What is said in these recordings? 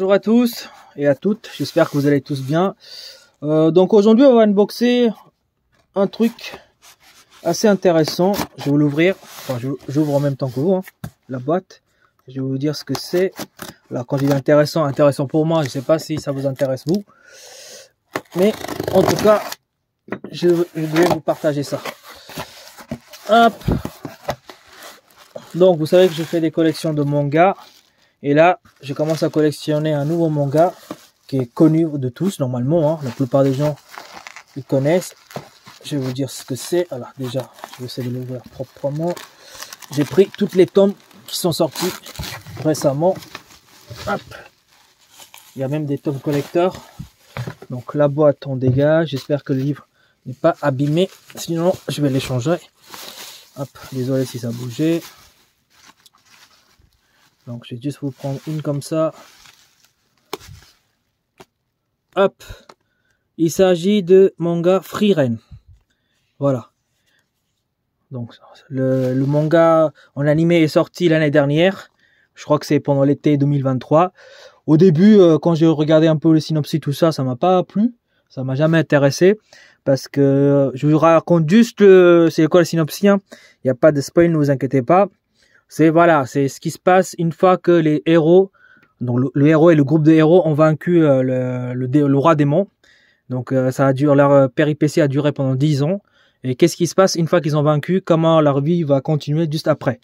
Bonjour à tous et à toutes, j'espère que vous allez tous bien. Donc aujourd'hui on va unboxer un truc assez intéressant. Je vais vous l'ouvrir, enfin j'ouvre en même temps que vous, hein, la boîte. Je vais vous dire ce que c'est. Alors quand il est intéressant pour moi, je sais pas si ça vous intéresse vous. Mais en tout cas, je vais vous partager ça. Hop. Donc vous savez que je fais des collections de mangas. Et là, je commence à collectionner un nouveau manga qui est connu de tous normalement. Hein. La plupart des gens ils connaissent. Je vais vous dire ce que c'est. Alors déjà, je vais essayer de l'ouvrir proprement. J'ai pris toutes les tomes qui sont sortis récemment. Hop. Il y a même des tomes collecteurs. Donc la boîte on dégage. J'espère que le livre n'est pas abîmé. Sinon, je vais l'échanger. Hop. Désolé si ça bougeait. Donc je vais juste vous prendre une comme ça. Hop. Il s'agit de manga Frieren. Voilà. Donc le manga en animé est sorti l'année dernière. Je crois que c'est pendant l'été 2023. Au début, quand j'ai regardé un peu le synopsis, tout ça, ça m'a pas plu. Ça m'a jamais intéressé. Parce que je vous raconte juste c'est quoi le synopsis. Hein. Il n'y a pas de spoil, ne vous inquiétez pas. C'est voilà, c'est ce qui se passe une fois que les héros, donc le héros et le groupe de héros ont vaincu le roi démon. Donc ça a duré, leur péripétie a duré pendant 10 ans. Et qu'est-ce qui se passe une fois qu'ils ont vaincu? Comment leur vie va continuer juste après?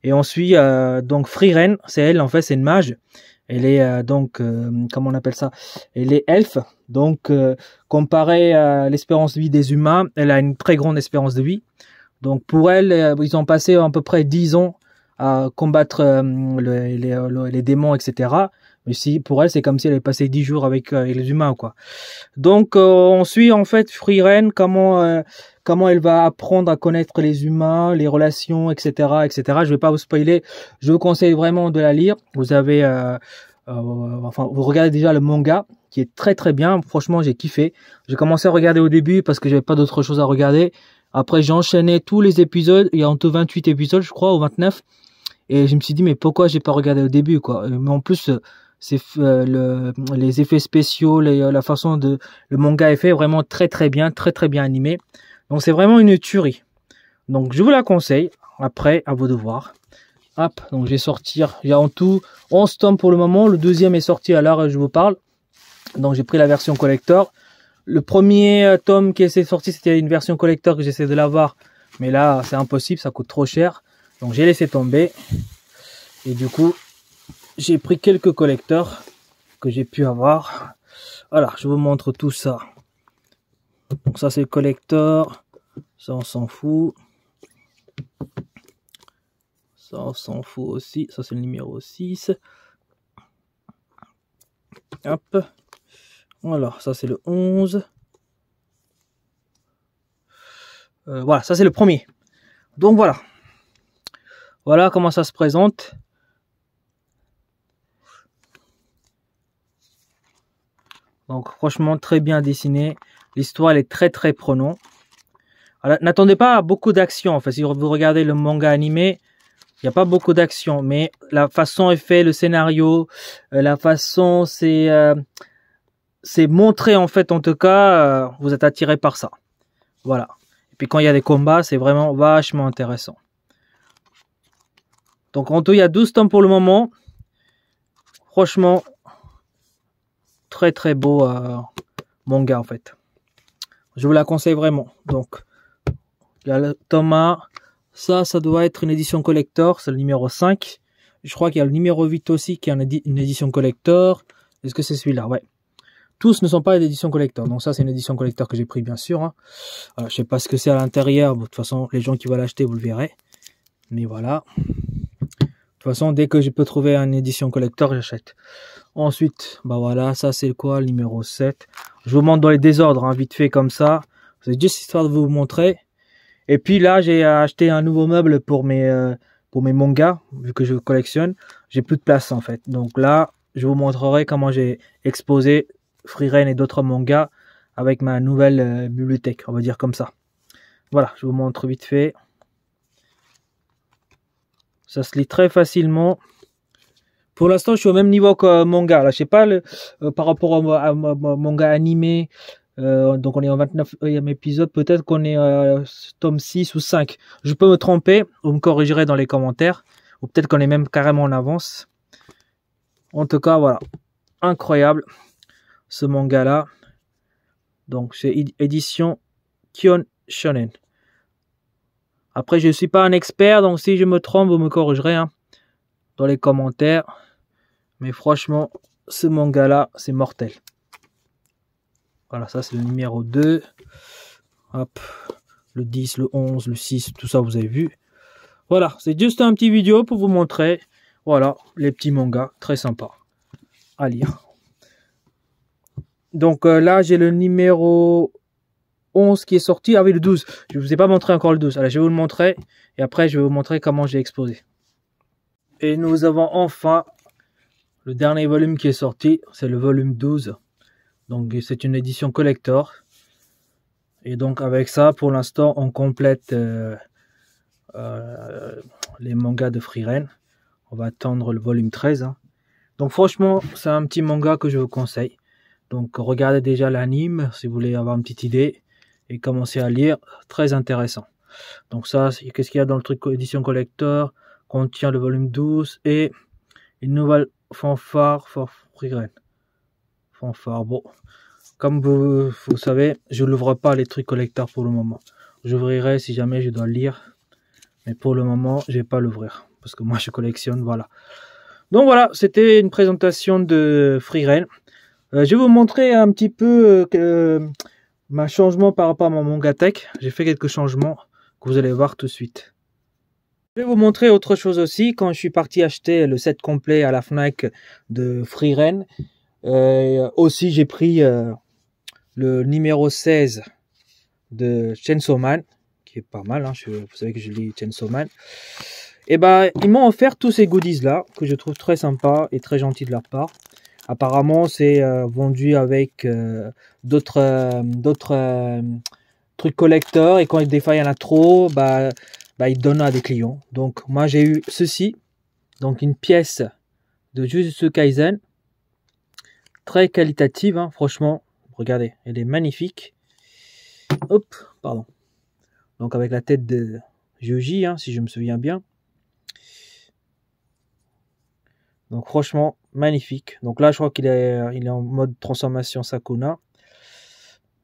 Et on suit donc Frieren, c'est elle en fait, c'est une mage. Elle est donc comment on appelle ça? Elle est elfe. Donc comparé à l'espérance de vie des humains, elle a une très grande espérance de vie. Donc pour elle, ils ont passé à peu près 10 ans à combattre les démons, etc. Mais si pour elle, c'est comme si elle avait passé 10 jours avec les humains, quoi. Donc on suit en fait Frieren, comment elle va apprendre à connaître les humains, les relations, etc., etc. Je vais pas vous spoiler. Je vous conseille vraiment de la lire. Vous avez, enfin, vous regardez déjà le manga qui est très très bien. Franchement, j'ai kiffé. J'ai commencé à regarder au début parce que j'avais pas d'autre chose à regarder. Après, j'ai enchaîné tous les épisodes. Il y a en tout 28 épisodes, je crois, ou 29. Et je me suis dit, mais pourquoi j'ai pas regardé au début, quoi. Mais en plus, c'est les effets spéciaux, la façon de le manga est fait vraiment très très bien animé. Donc c'est vraiment une tuerie. Donc je vous la conseille. Après, à vos devoirs. Hop, donc je vais sortir. Il y a en tout 11 tomes pour le moment. Le deuxième est sorti à l'heure où je vous parle. Donc j'ai pris la version collector. Le premier tome qui est sorti, c'était une version collector que j'essaie de l'avoir. Mais là, c'est impossible, ça coûte trop cher. Donc j'ai laissé tomber. Et du coup, j'ai pris quelques collecteurs que j'ai pu avoir. Voilà, je vous montre tout ça. Donc ça c'est le collector. Ça on s'en fout. Ça on s'en fout aussi. Ça c'est le numéro 6. Hop. Voilà, ça c'est le 11. Voilà, ça c'est le premier. Donc voilà. Voilà comment ça se présente. Donc franchement très bien dessiné. L'histoire elle est très très prenante. N'attendez pas à beaucoup d'action. En fait, si vous regardez le manga animé, il n'y a pas beaucoup d'action. Mais la façon est fait, le scénario, la façon c'est montré en fait. En tout cas, vous êtes attiré par ça. Voilà. Et puis quand il y a des combats, c'est vraiment vachement intéressant. Donc en tout, il y a 12 tomes pour le moment. Franchement, très très beau manga en fait. Je vous la conseille vraiment. Donc, il y a le tome 1. Ça doit être une édition collector. C'est le numéro 5. Je crois qu'il y a le numéro 8 aussi qui est une édition collector. Est-ce que c'est celui-là? Ouais. Tous ne sont pas d'édition collector. Donc ça, c'est une édition collector que j'ai pris, bien sûr. Hein. Alors, je sais pas ce que c'est à l'intérieur. Bon, de toute façon, les gens qui vont l'acheter, vous le verrez. Mais voilà. De toute façon, dès que je peux trouver une édition collector, j'achète. Ensuite, bah voilà, ça c'est quoi, le numéro 7. Je vous montre dans les désordres, hein, vite fait comme ça. C'est juste histoire de vous montrer. Et puis là, j'ai acheté un nouveau meuble pour mes mangas, vu que je collectionne. J'ai plus de place en fait. Donc là, je vous montrerai comment j'ai exposé Frieren et d'autres mangas avec ma nouvelle bibliothèque, on va dire comme ça. Voilà, je vous montre vite fait. Ça se lit très facilement. Pour l'instant, je suis au même niveau que manga. Là, je sais pas par rapport à manga animé. Donc on est en 29e épisode. Peut-être qu'on est tome 6 ou 5. Je peux me tromper. Vous me corrigerez dans les commentaires. Ou peut-être qu'on est même carrément en avance. En tout cas, voilà. Incroyable ce manga là. Donc c'est édition Kion Shonen. Après, je ne suis pas un expert, donc si je me trompe, vous me corrigerez hein, dans les commentaires. Mais franchement, ce manga là, c'est mortel. Voilà, ça c'est le numéro 2. Hop, le 10, le 11, le 6, tout ça vous avez vu. Voilà, c'est juste un petit vidéo pour vous montrer. Voilà, les petits mangas, très sympas à lire. Donc là, j'ai le numéro 11 qui est sorti avec le 12. Je ne vous ai pas montré encore le 12. Alors, je vais vous le montrer et après, je vais vous montrer comment j'ai exposé. Et nous avons enfin le dernier volume qui est sorti. C'est le volume 12. Donc, c'est une édition collector. Et donc, avec ça, pour l'instant, on complète les mangas de Frieren. On va attendre le volume 13. Hein. Donc, franchement, c'est un petit manga que je vous conseille. Donc, regardez déjà l'anime si vous voulez avoir une petite idée. Et commencer à lire, très intéressant. Donc ça, qu'est-ce qu'il y a dans le truc édition collector? Contient le volume 12 et une nouvelle fanfare for Frieren. Fanfare, bon. Comme vous savez, je n'ouvre pas les trucs collector pour le moment. J'ouvrirai si jamais je dois le lire. Mais pour le moment, je vais pas l'ouvrir. Parce que moi, je collectionne, voilà. Donc voilà, c'était une présentation de Frieren. Je vais vous montrer un petit peu... ma changement par rapport à mon manga tech, j'ai fait quelques changements que vous allez voir tout de suite. Je vais vous montrer autre chose aussi. Quand je suis parti acheter le set complet à la Fnac de Frieren, aussi j'ai pris le numéro 16 de Chainsaw Man, qui est pas mal, hein, vous savez que je lis Chainsaw Man. Et ben ils m'ont offert tous ces goodies là, que je trouve très sympa et très gentil de leur part. Apparemment, c'est vendu avec d'autres trucs collector et quand des fois il y en a trop, ils donnent à des clients. Donc moi j'ai eu ceci, donc une pièce de Jujutsu Kaisen, très qualitative, hein, franchement. Regardez, elle est magnifique. Hop, pardon. Donc avec la tête de Yuji, hein, si je me souviens bien. Donc franchement, magnifique. Donc là, je crois qu'il est en mode transformation Sakuna.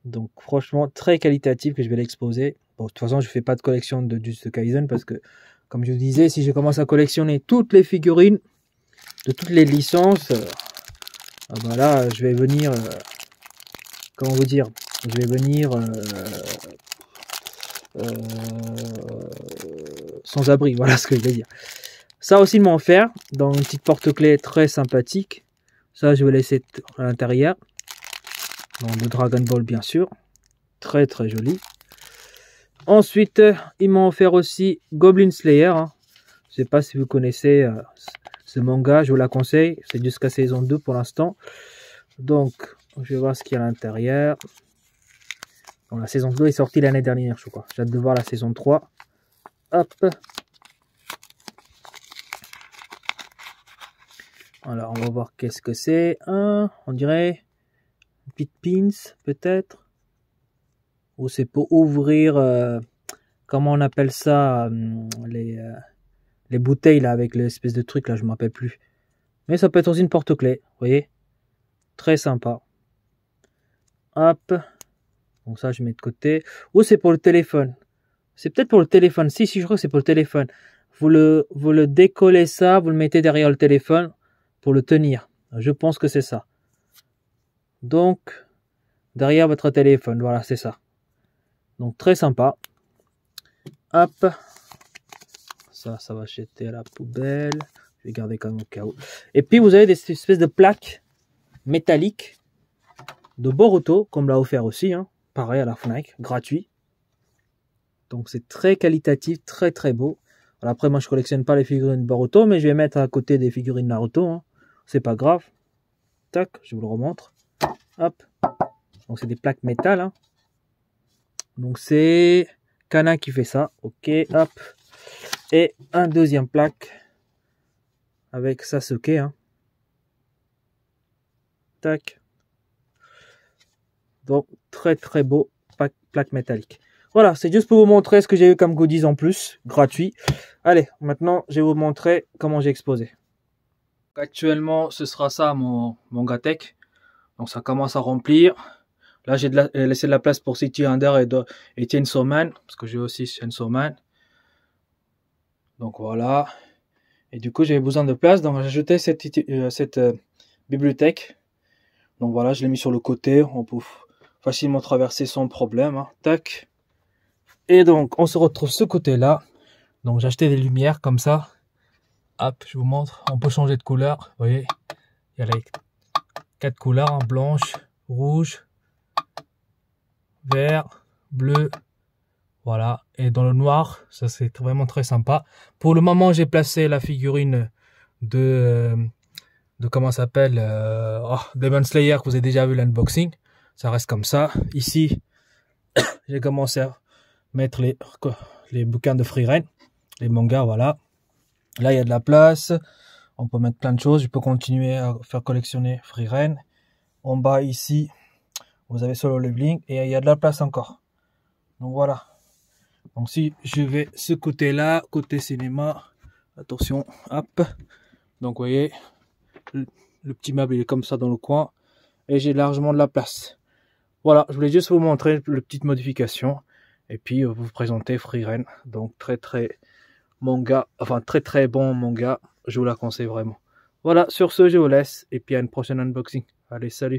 Donc franchement, très qualitatif que je vais l'exposer. Bon, de toute façon, je ne fais pas de collection de Jujutsu Kaisen parce que, comme je vous disais, si je commence à collectionner toutes les figurines de toutes les licences, là, je vais venir... comment vous dire? Je vais venir... sans abri, voilà ce que je vais dire. Ça aussi, ils m'ont offert dans une petite porte-clés très sympathique. Ça, je vais laisser à l'intérieur. Donc, de Dragon Ball, bien sûr. Très, très joli. Ensuite, ils m'ont offert aussi Goblin Slayer. Hein. Je ne sais pas si vous connaissez ce manga. Je vous la conseille. C'est jusqu'à saison 2 pour l'instant. Donc, je vais voir ce qu'il y a à l'intérieur. La saison 2 est sortie l'année dernière, je crois. J'ai hâte de voir la saison 3. Hop. Alors, on va voir qu'est-ce que c'est. On dirait une petite pins, peut-être. Ou c'est pour ouvrir, comment on appelle ça, les bouteilles là, avec l'espèce de truc là, je ne me rappelle plus. Mais ça peut être aussi une porte-clés, vous voyez. Très sympa. Hop. Donc ça, je mets de côté. Ou c'est pour le téléphone. C'est peut-être pour le téléphone. Si, je crois que c'est pour le téléphone. Vous le décollez ça, vous le mettez derrière le téléphone pour le tenir. Je pense que c'est ça. Donc, derrière votre téléphone. Voilà, c'est ça. Donc, très sympa. Hop. Ça va jeter à la poubelle. Je vais garder quand même au cas où. Et puis, vous avez des espèces de plaques métalliques de Boruto, comme l'a offert aussi. Hein. Pareil à la Fnac, gratuit. Donc, c'est très qualitatif, très très beau. Alors, après, moi, je collectionne pas les figurines Boruto, mais je vais mettre à côté des figurines Naruto. Hein. C'est pas grave. Tac, je vous le remontre. Hop. Donc, c'est des plaques métal. Hein. Donc, c'est Kana qui fait ça. Ok, hop. Et un deuxième plaque avec Sasuke. Hein. tac. Donc très très beau plaque métallique. Voilà, c'est juste pour vous montrer ce que j'ai eu comme goodies en plus, gratuit. Allez, maintenant je vais vous montrer comment j'ai exposé. Actuellement, ce sera ça mon Gatech. Donc ça commence à remplir. Là, j'ai laissé de la place pour City Under et Chainsaw Man, parce que j'ai aussi Chainsaw Man. Donc voilà. Et du coup, j'avais besoin de place, donc j'ai ajouté cette bibliothèque. Donc voilà, je l'ai mis sur le côté. On peut facilement traverser sans problème. Hein. Tac. Et donc, on se retrouve ce côté-là. Donc j'ai acheté des lumières comme ça. Hop, je vous montre. On peut changer de couleur. Vous voyez, il y a les 4 couleurs, hein, blanche, rouge, vert, bleu, voilà, et dans le noir, ça c'est vraiment très sympa. Pour le moment, j'ai placé la figurine de comment ça s'appelle, Demon Slayer, que vous avez déjà vu l'unboxing. Ça reste comme ça. Ici, j'ai commencé à mettre les bouquins de Frieren, les mangas, voilà. Là, il y a de la place. On peut mettre plein de choses. Je peux continuer à faire collectionner Frieren. En bas, ici, vous avez Solo Leveling et il y a de la place encore. Donc voilà. Donc si je vais ce côté-là, côté cinéma, attention, hop. Donc vous voyez, le petit meuble il est comme ça dans le coin et j'ai largement de la place. Voilà, je voulais juste vous montrer les petites modifications et puis vous présenter Frieren. Donc très manga, enfin très bon manga, je vous la conseille vraiment. Voilà, sur ce je vous laisse et puis à une prochaine unboxing. Allez, salut.